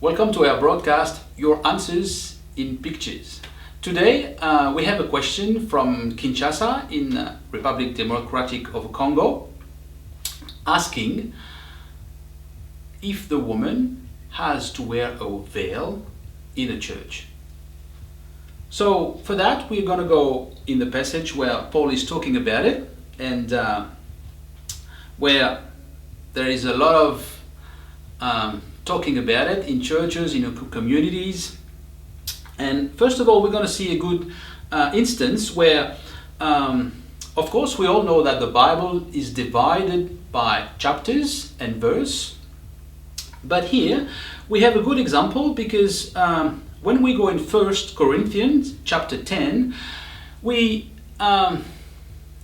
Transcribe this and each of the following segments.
Welcome to our broadcast, Your Answers in Pictures. Today we have a question from Kinshasa in Republic Democratic of Congo asking if the woman has to wear a veil in a church. So for that we're going to go in the passage where Paul is talking about it and where there is a lot of talking about it in churches, in communities. And first of all, we're going to see a good instance where, of course, we all know that the Bible is divided by chapters and verse. But here we have a good example because when we go in 1 Corinthians chapter 10, we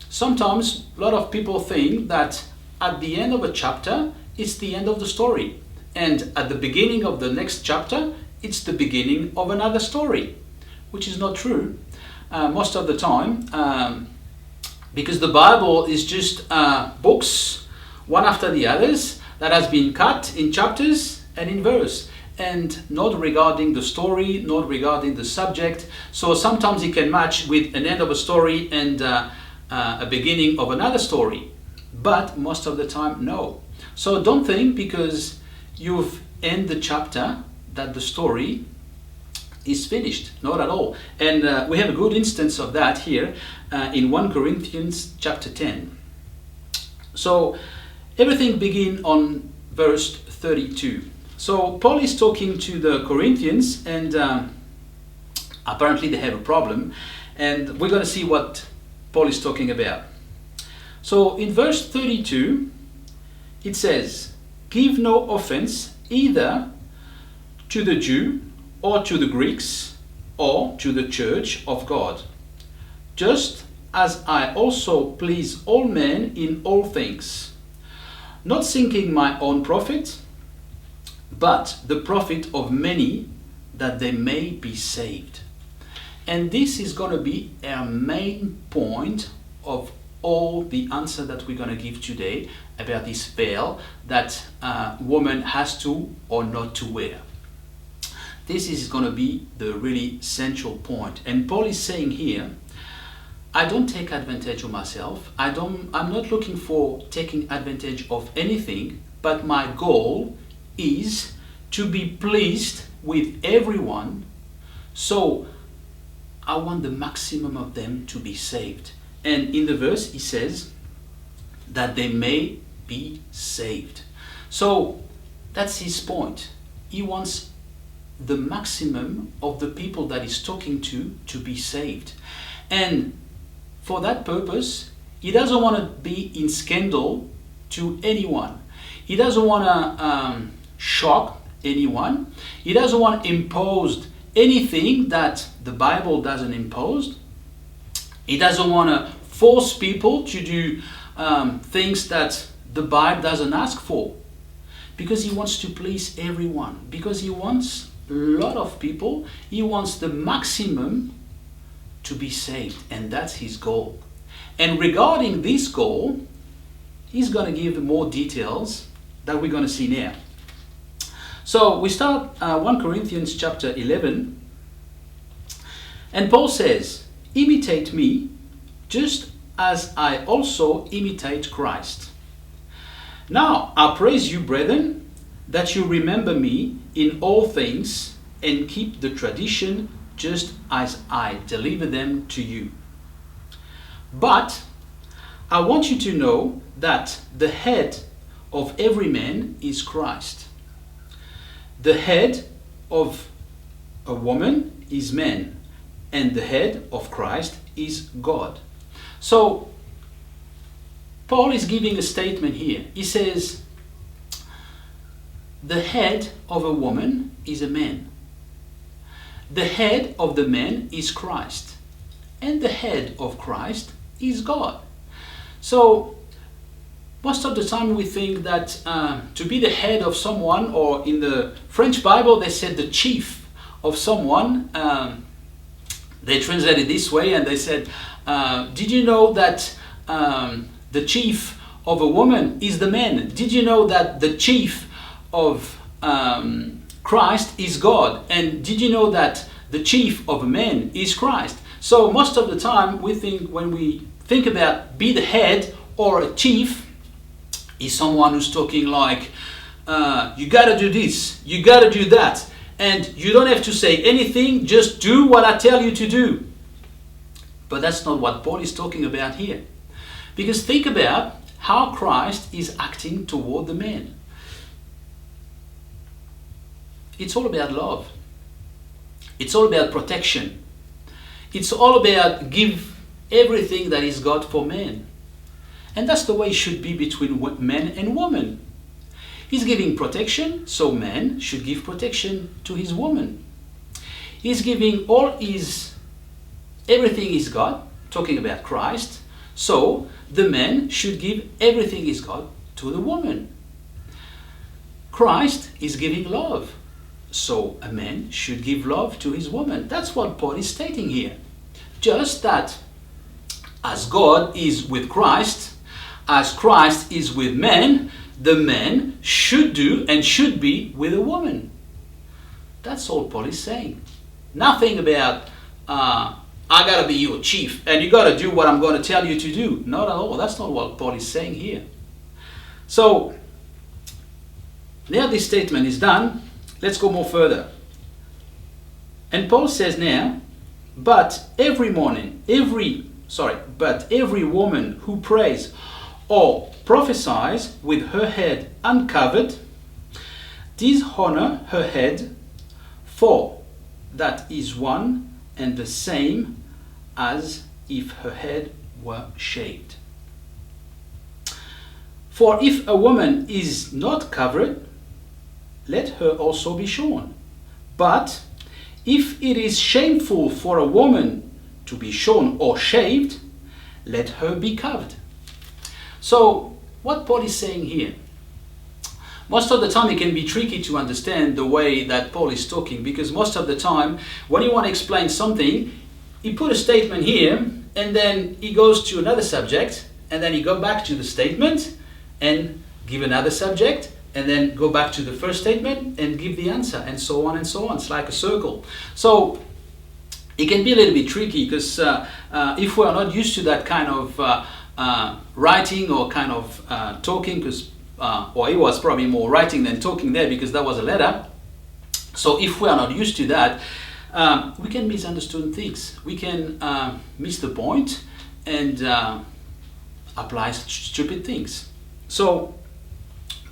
sometimes a lot of people think that at the end of a chapter, it's the end of the story. And at the beginning of the next chapter, it's the beginning of another story, which is not true most of the time, because the Bible is just books, one after the others, that has been cut in chapters and in verse, and not regarding the story, not regarding the subject. So sometimes it can match with an end of a story and a beginning of another story, but most of the time, no. So don't think because you've ended the chapter that the story is finished. Not at all. And we have a good instance of that here in 1 Corinthians chapter 10. So everything begins on verse 32. So Paul is talking to the Corinthians and apparently they have a problem. And we're going to see what Paul is talking about. So in verse 32, it says, "Give no offense either to the Jew or to the Greeks or to the church of God, just as I also please all men in all things, not seeking my own profit, but the profit of many, that they may be saved." And this is going to be our main point of all the answer that we're going to give today about this veil that a woman has to or not to wear. This is going to be the really central point. And Paul is saying here, I don't take advantage of myself. I'm not looking for taking advantage of anything, but my goal is to be pleased with everyone. So I want the maximum of them to be saved. And in the verse, he says that they may be saved. So that's his point. He wants the maximum of the people that he's talking to be saved. And for that purpose, he doesn't want to be in scandal to anyone. He doesn't want to shock anyone. He doesn't want to impose anything that the Bible doesn't impose. He doesn't want to force people to do things that the Bible doesn't ask for, because he wants to please everyone, because he wants a lot of people. He wants the maximum to be saved, and that's his goal. And regarding this goal, he's going to give more details that we're going to see now. So we start 1 Corinthians chapter 11, and Paul says, "Imitate me, just as I also imitate Christ. Now I praise you, brethren, that you remember me in all things and keep the tradition just as I deliver them to you. But I want you to know that the head of every man is Christ. The head of a woman is man, and the head of Christ is God." So Paul is giving a statement here. He says the head of a woman is a man. The head of the man is Christ. And the head of Christ is God. So most of the time we think that to be the head of someone, or in the French Bible they said the chief of someone, they translated this way and they said, did you know that the chief of a woman is the man? Did you know that the chief of Christ is God. And did you know that the chief of men is Christ? So most of the time we think, when we think about be the head or a chief, is someone who's talking like, you gotta do this, you gotta do that, and you don't have to say anything, just do what I tell you to do. But that's not what Paul is talking about here. Because think about how Christ is acting toward the men. It's all about love. It's all about protection. It's all about give everything that is God for men. And that's the way it should be between men and women. He's giving protection, so man should give protection to his woman. He's giving everything he's got, talking about Christ, so the man should give everything he's got to the woman. Christ is giving love, so a man should give love to his woman. That's what Paul is stating here. Just that as God is with Christ, as Christ is with men, the man should do and should be with a woman. That's all Paul is saying. Nothing about, I gotta be your chief and you gotta do what I'm gonna tell you to do. Not at all. That's not what Paul is saying here. So, now this statement is done. Let's go more further. And Paul says now, but every woman who prays or prophesies with her head uncovered dishonor her head, for that is one and the same as if her head were shaved. For if a woman is not covered, let her also be shorn. But if it is shameful for a woman to be shorn or shaved, let her be covered. So, what Paul is saying here, most of the time it can be tricky to understand the way that Paul is talking, because most of the time when you want to explain something, he put a statement here and then he goes to another subject and then he go back to the statement and give another subject and then go back to the first statement and give the answer, and so on and so on. It's like a circle. So it can be a little bit tricky, because if we are not used to that kind of writing or kind of talking, because or it was probably more writing than talking there, because that was a letter. So if we are not used to that, we can misunderstand things. We can miss the point and apply stupid things. So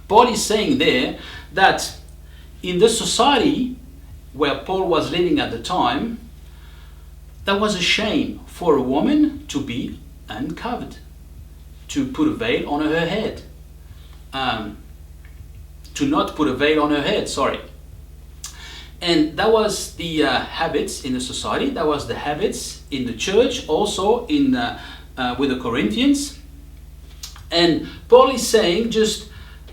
Paul is saying there that in the society where Paul was living at the time, that was a shame for a woman to be uncovered, to put a veil on her head. To not put a veil on her head, sorry. And that was the habits in the society, that was the habits in the church, also in with the Corinthians. And Paul is saying,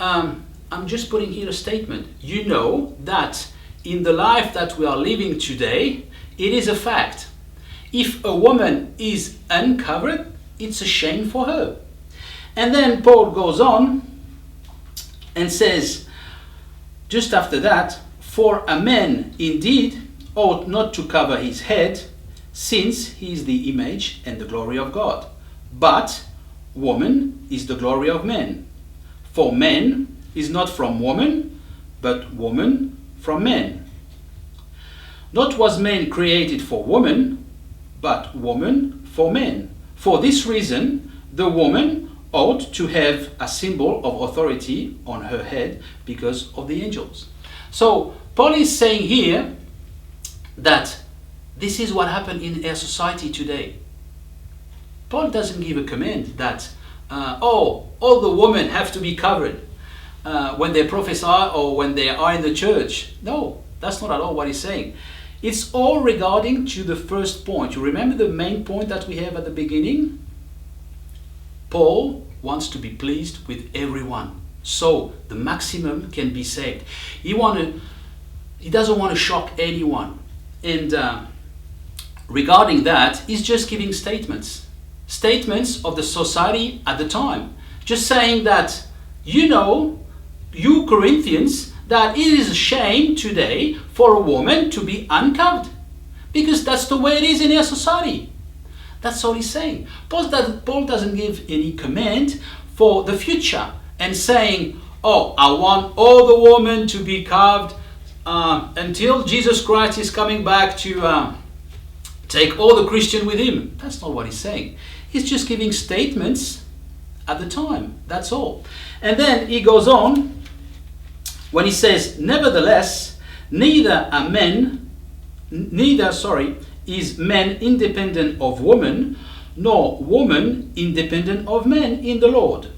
I'm just putting here a statement. You know that in the life that we are living today, it is a fact. If a woman is uncovered, it's a shame for her. And then Paul goes on and says, just after that, for a man indeed ought not to cover his head, since he is the image and the glory of God. But woman is the glory of man. For man is not from woman, but woman from man. Not was man created for woman, but woman for man. For this reason, the woman ought to have a symbol of authority on her head because of the angels. So Paul is saying here that this is what happened in our society today. Paul doesn't give a command that all the women have to be covered when they prophesy or when they are in the church. No, that's not at all what he's saying. It's all regarding to the first point. You remember the main point that we have at the beginning? Paul wants to be pleased with everyone, so the maximum can be saved. He doesn't want to shock anyone. And regarding that, he's just giving statements of the society at the time. Just saying that, you Corinthians, that it is a shame today for a woman to be uncovered, because that's the way it is in our society. That's all he's saying. Paul doesn't give any command for the future and saying, oh, I want all the women to be covered until Jesus Christ is coming back to take all the Christian with him. That's not what he's saying. He's just giving statements at the time. That's all. And then he goes on when he says, nevertheless, neither is man independent of woman, nor woman independent of man in the Lord.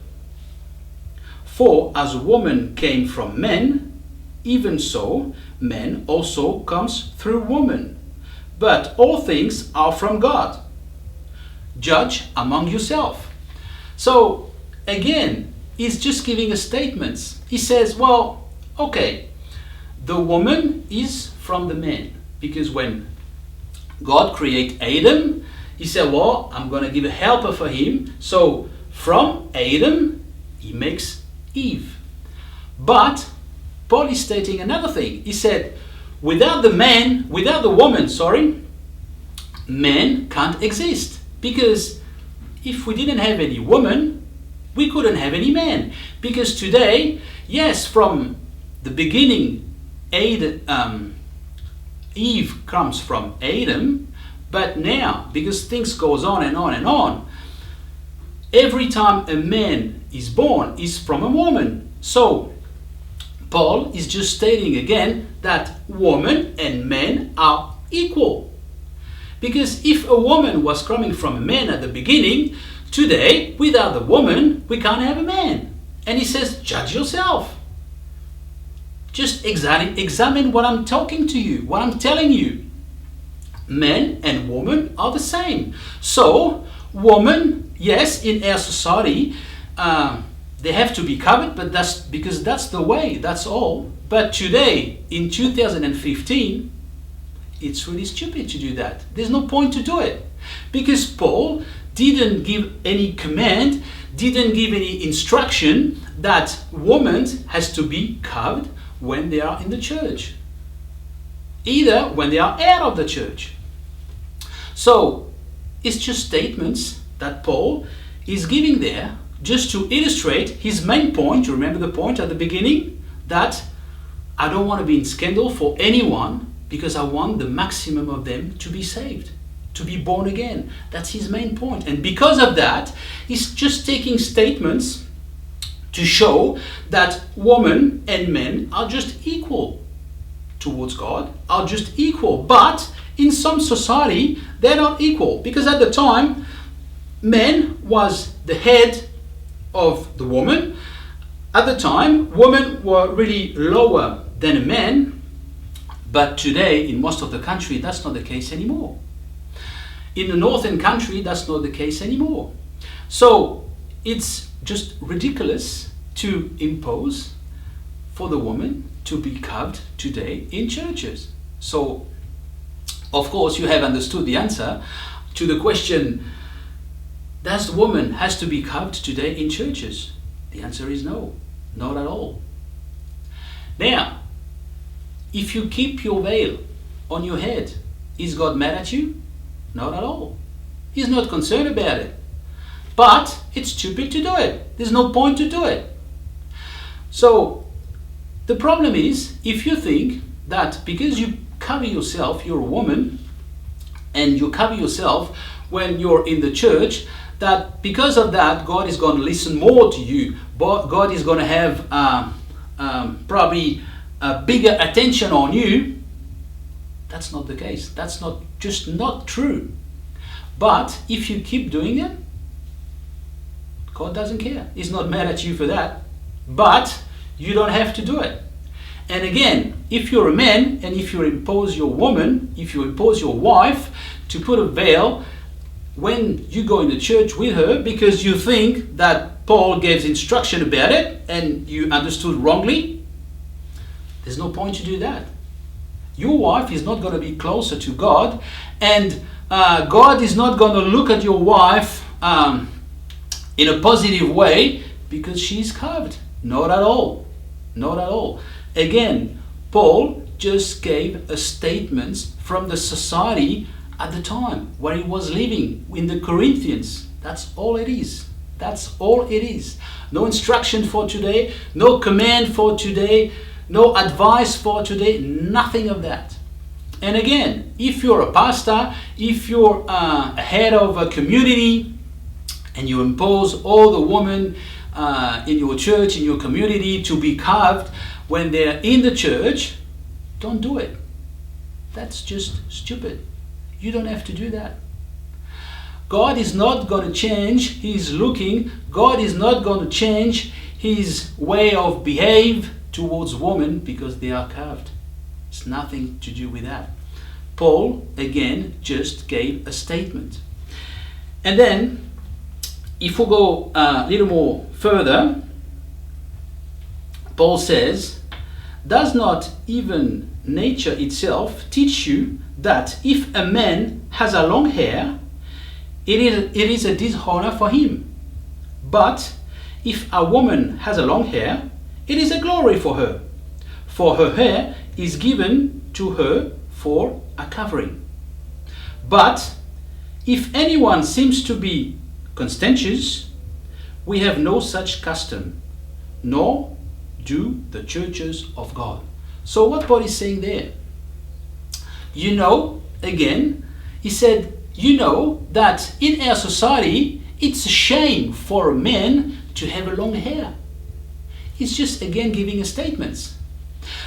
For as woman came from men, even so man also comes through woman. But all things are from God. Judge among yourself. So again, he's just giving a statement. He says, well, okay, the woman is from the man, because when God created Adam, he said, well, I'm going to give a helper for him. So from Adam, he makes Eve. But Paul is stating another thing. He said, without the woman, man can't exist. Because if we didn't have any woman, we couldn't have any man. Because today, yes, from the beginning, Eve comes from Adam, but now, because things goes on and on and on, every time a man is born is from a woman. So Paul is just stating again that woman and man are equal. Because if a woman was coming from a man at the beginning, today, without the woman, we can't have a man. And he says, judge yourself. Just examine what I'm talking to you, what I'm telling you. Men and women are the same. So, women, yes, in our society, they have to be covered, but that's because that's the way, that's all. But today, in 2015, it's really stupid to do that. There's no point to do it. Because Paul didn't give any command, didn't give any instruction that women has to be covered when they are in the church. Either when they are out of the church. So, it's just statements that Paul is giving there just to illustrate his main point. You remember the point at the beginning? That I don't want to be in scandal for anyone, because I want the maximum of them to be saved, to be born again. That's his main point. And because of that, he's just taking statements to show that women and men are just equal towards God, are just equal. But in some society, they're not equal. Because at the time, man was the head of the woman. At the time, women were really lower than a man. But today, in most of the country, that's not the case anymore. In the northern country, that's not the case anymore. So it's just ridiculous to impose for the woman to be covered today in churches. So, of course, you have understood the answer to the question, does the woman has to be covered today in churches? The answer is no, not at all. Now, if you keep your veil on your head, is God mad at you? Not at all. He's not concerned about it. But it's stupid to do it. There's no point to do it. So the problem is, if you think that because you cover yourself, you're a woman, and you cover yourself when you're in the church, that because of that, God is going to listen more to you. God is going to have probably a bigger attention on you. That's not the case. That's just not true. But if you keep doing it, God doesn't care. He's not mad at you for that. But you don't have to do it. And again, if you're a man and if you impose your woman, if you impose your wife to put a veil when you go in the church with her because you think that Paul gave instruction about it and you understood wrongly, there's no point to do that. Your wife is not going to be closer to God, and God is not going to look at your wife in a positive way because she's covered. Not at all. Not at all. Again, Paul just gave a statement from the society at the time where he was living in the Corinthians. That's all it is. That's all it is. No instruction for today, no command for today, no advice for today, nothing of that. And again, if you're a pastor, if you're a head of a community, and you impose all the women in your church, in your community, to be carved when they're in the church, don't do it. That's just stupid. You don't have to do that. God is not going to change his looking. God is not going to change his way of behave towards women because they are carved. It's nothing to do with that. Paul, again, just gave a statement. And then, if we go a little more further, Paul says, does not even nature itself teach you that if a man has a long hair, it is a dishonor for him? But if a woman has a long hair, it is a glory for her. For her hair is given to her for a covering. But if anyone seems to be contentious, we have no such custom, nor do the churches of God. So what Paul is saying there? Again, he said, that in our society, it's a shame for a man to have a long hair. He's just, again, giving a statement.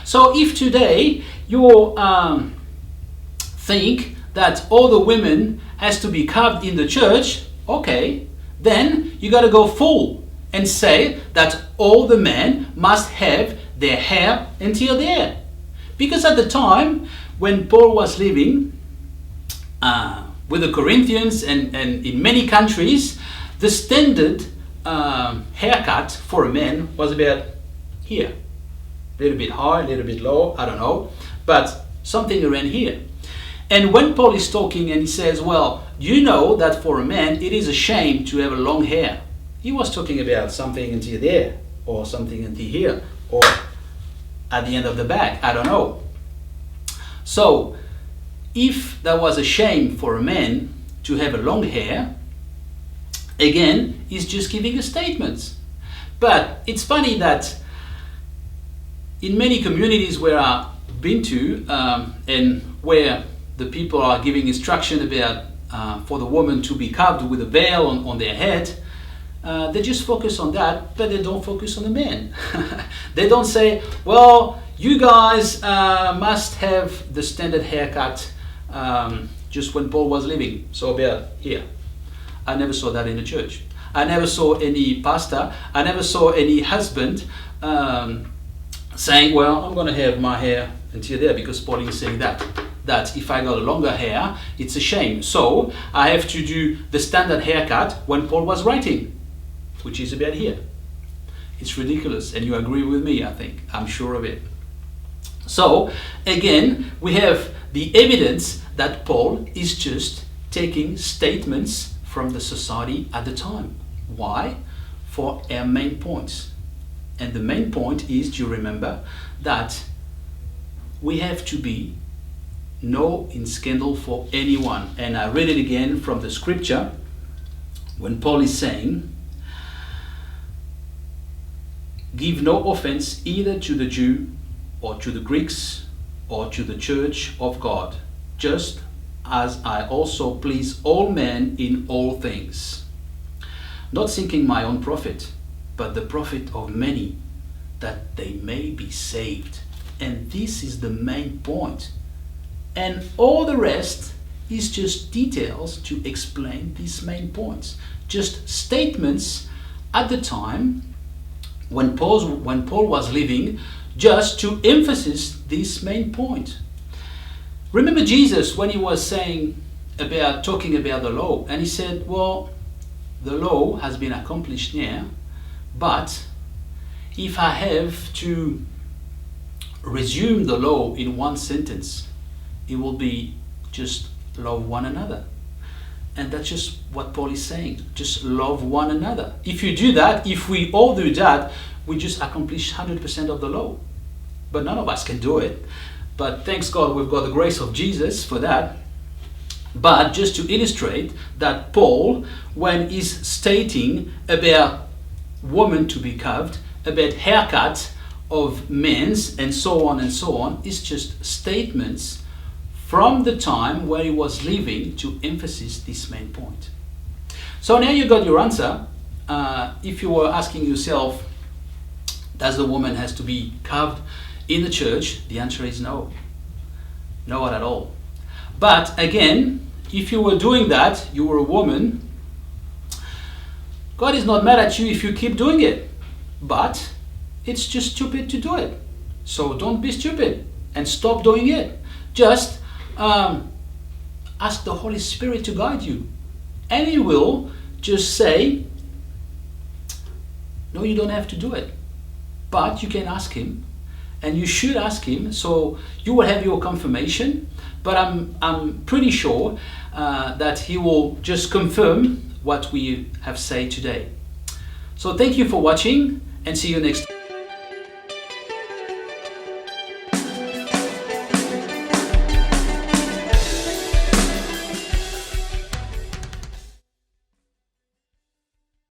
So if today you think that all the women has to be carved in the church, okay, then you got to go full and say that all the men must have their hair until there. Because at the time when Paul was living with the Corinthians and in many countries, the standard haircut for a man was about here. A little bit high, a little bit low, I don't know, but something around here. And when Paul is talking and he says, well, you know that for a man it is a shame to have a long hair. He was talking about something until there, or something until here, or at the end of the back, I don't know. So, if there was a shame for a man to have a long hair, again, he's just giving a statement. But it's funny that in many communities where I've been to, and where the people are giving instruction about for the woman to be covered with a veil on their head, they just focus on that, but they don't focus on the men. They don't say, well, you guys must have the standard haircut just when Paul was living, so about here. I never saw that in the church. I never saw any pastor, I never saw any husband saying, well, I'm going to have my hair until there because Paul is saying that if I got a longer hair, it's a shame. So I have to do the standard haircut when Paul was writing, which is about here. It's ridiculous, and you agree with me, I think. I'm sure of it. So, again, we have the evidence that Paul is just taking statements from the society at the time. Why? For our main points. And the main point is, do you remember, that we have to be no in scandal for anyone. And I read it again from the scripture when Paul is saying, give no offense either to the Jew or to the Greeks or to the church of God, just as I also please all men in all things, not seeking my own profit, but the profit of many, that they may be saved. And this is the main point. And all the rest is just details to explain these main points. Just statements at the time when Paul was living, just to emphasize this main point. Remember Jesus when he was talking about the law, and he said, well, the law has been accomplished now, but if I have to resume the law in one sentence, it will be just love one another. And that's just what Paul is saying. Just love one another. If you do that, if we all do that, we just accomplish 100% of the law. but none of us can do it. But thanks God we've got the grace of Jesus for that. But just to illustrate that Paul, when he's stating about women to be covered, about haircut of men's and so on, is just statements from the time where he was living to emphasize this main point. So now you got your answer. If you were asking yourself, does the woman has to be covered in the church? The answer is no. Not at all. But again, if you were doing that, you were a woman, God is not mad at you if you keep doing it. But it's just stupid to do it. So don't be stupid and stop doing it. Just ask the Holy Spirit to guide you. And He will just say, no, you don't have to do it. But you can ask Him. And you should ask Him, so you will have your confirmation. But I'm pretty sure that He will just confirm what we have said today. So thank you for watching, and see you next time.